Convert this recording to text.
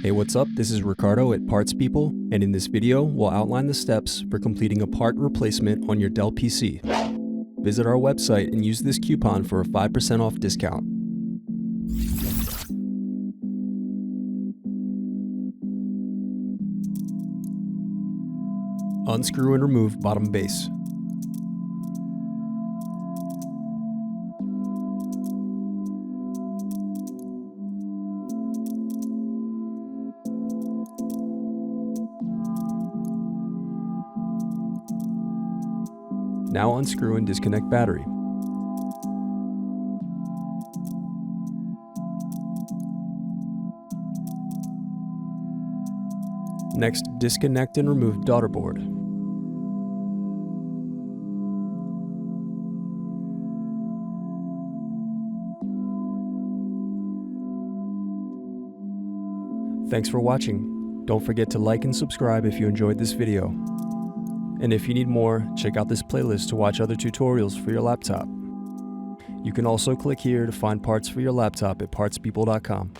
Hey, what's up? This is Ricardo at Parts People, and in this video, we'll outline the steps for completing a part replacement on your Dell PC. Visit our website and use this coupon for a 5% off discount. Unscrew and remove bottom base. Now unscrew and disconnect battery. Next, disconnect and remove Daughterboard. Thanks for watching. Don't forget to like and subscribe if you enjoyed this video. And if you need more, check out this playlist to watch other tutorials for your laptop. You can also click here to find parts for your laptop at partspeople.com.